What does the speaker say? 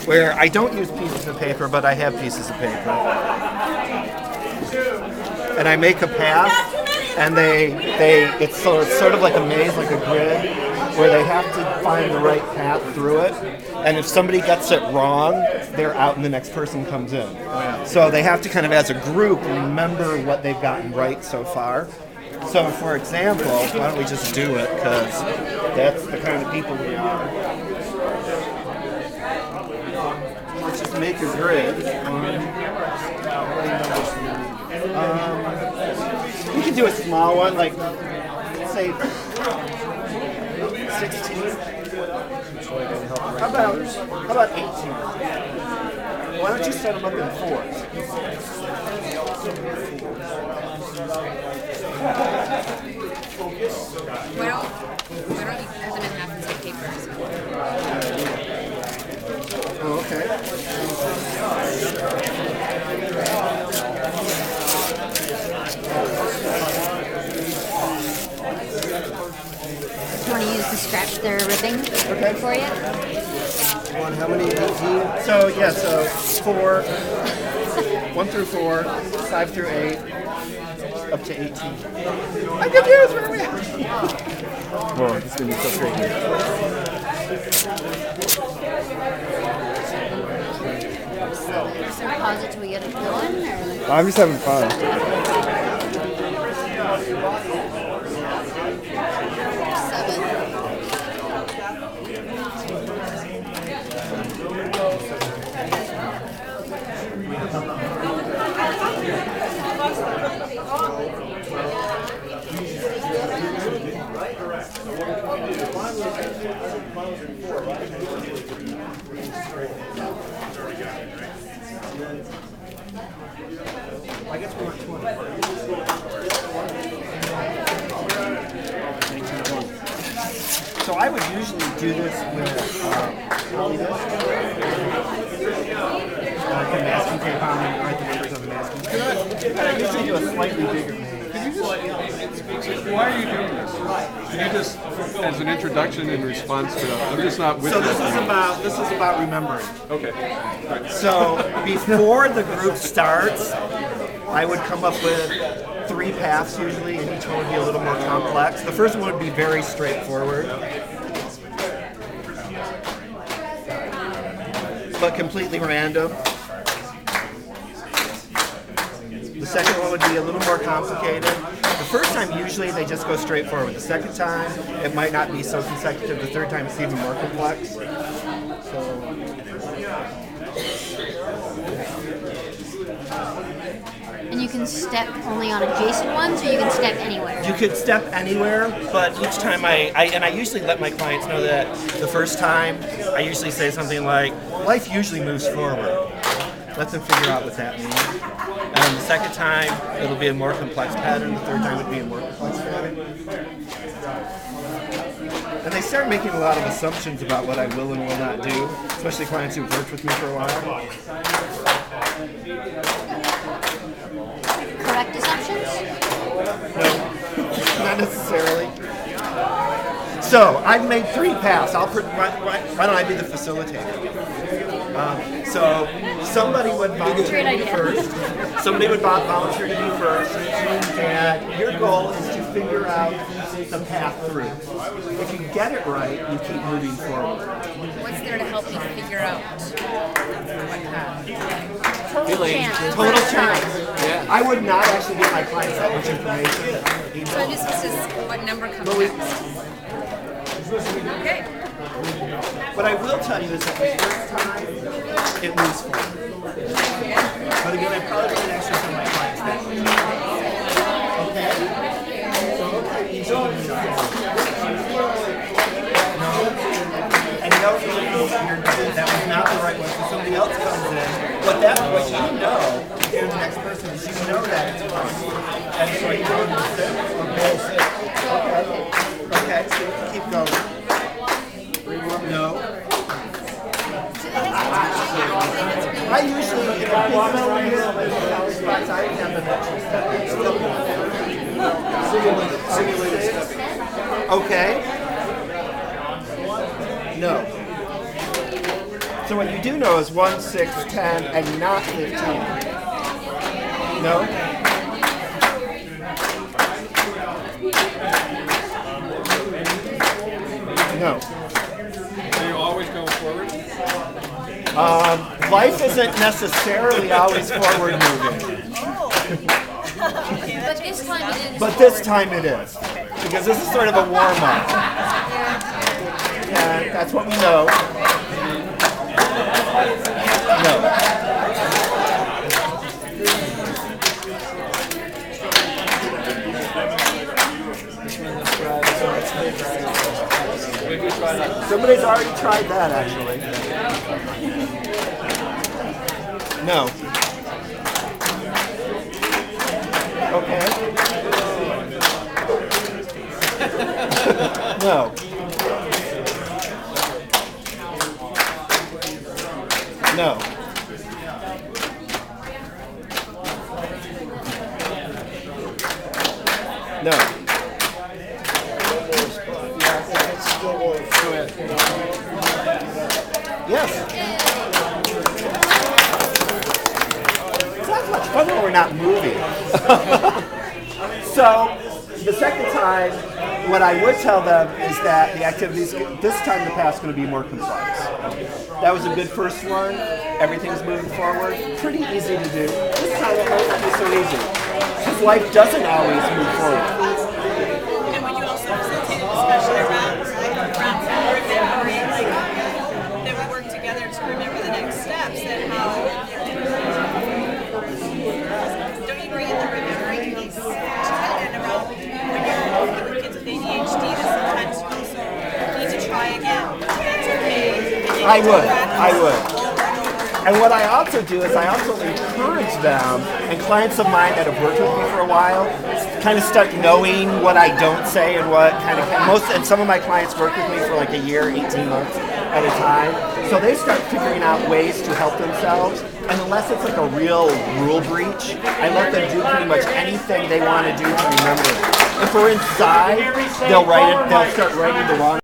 where I don't use pieces of paper, but I have pieces of paper. And I make a path, and it's sort of like a maze, like a grid, where they have to find the right path through it. And if somebody gets it wrong, they're out and the next person comes in. So they have to kind of, as a group, remember what they've gotten right so far. So, for example, why don't we just do it, because that's the kind of people we are. Let's just make a grid. We can do a small one, like, say, 16. How about 18? Why don't you set them up in 4s? Why don't you cut them in half and take papers? Oh, okay. You want to use the scratch their ribbing for you? How many? 18? So 4, 1 through 4, 5 through 8, up to 18. I'm confused, where are we at? Whoa, this is going to be so crazy. So pause it till we get it going? Or? I'm just having fun. 7. So I would usually do this with the masking tape on and write the numbers on the masking tape. I usually do a slightly bigger maze. Why are you doing this? Can you just, as an introduction in response to, I'm just not with So you. this is about remembering. Okay. So before the group starts, I would come up with 3 paths usually, and each one would be a little more complex. The first one would be very straightforward, but completely random. The second one would be a little more complicated. The first time, usually, they just go straight forward. The second time, it might not be so consecutive. The third time, it's even more complex. So, And you can step only on adjacent ones, or you can step anywhere? you could step anywhere, but each time I usually let my clients know that the first time, I usually say something like, life usually moves forward. Let them figure out what that means. And the second time, it'll be a more complex pattern. The third time would be a more complex pattern. And they start making a lot of assumptions about what I will and will not do, especially clients who've worked with me for a while. Correct assumptions? No, not necessarily. So I've made 3 paths. Why don't I be the facilitator? So somebody would volunteer to be first. Somebody would volunteer to be first, and your goal is to figure out the path through. If you get it right, you keep moving forward. What's there to help you figure out what path? Total chance. Total chance. I would not actually give my clients that much information. So I'm just what number comes next? Okay. What I will tell you is that the first time, it moves forward. But again, I probably wouldn't actually tell my clients that. Okay? So, no. And you don't really know that was not the right one, so somebody else comes in. What you know, if you're the next person, is you know that it's wrong. And so you go to 6. Okay, keep going. No. I usually, if I walk over here, I have the simulated stepping. Okay. No. So what you do know is 1, 6, 10, and not 15. No? No. Do you always go forward? Life isn't necessarily always forward moving. But this time it is. But this time it is. Because this is sort of a warm-up. And that's what we know. No. Somebody's already tried that, actually. No. Okay. No. No. No. Yes. It's not much fun when we're not moving. So, the second time, what I would tell them is that the activities, this time the path's going to be more complex. That was a good first one. Everything's moving forward. Pretty easy to do. This time it might not be so easy. Because life doesn't always move forward. And would you also facilitate a discussion around remembering, like, that we work together to remember the next steps and how, don't you bring in the remembering piece and around when you're working with kids with ADHD that sometimes you also need to try again. That's okay. I would. And what I also do is I also encourage them, and clients of mine that have worked with me for a while, kind of start knowing what I don't say and what kind of and some of my clients work with me for like a year, 18 months at a time. So they start figuring out ways to help themselves. And unless it's like a real rule breach, I let them do pretty much anything they want to do to remember it. If we're inside, they'll start writing the wrong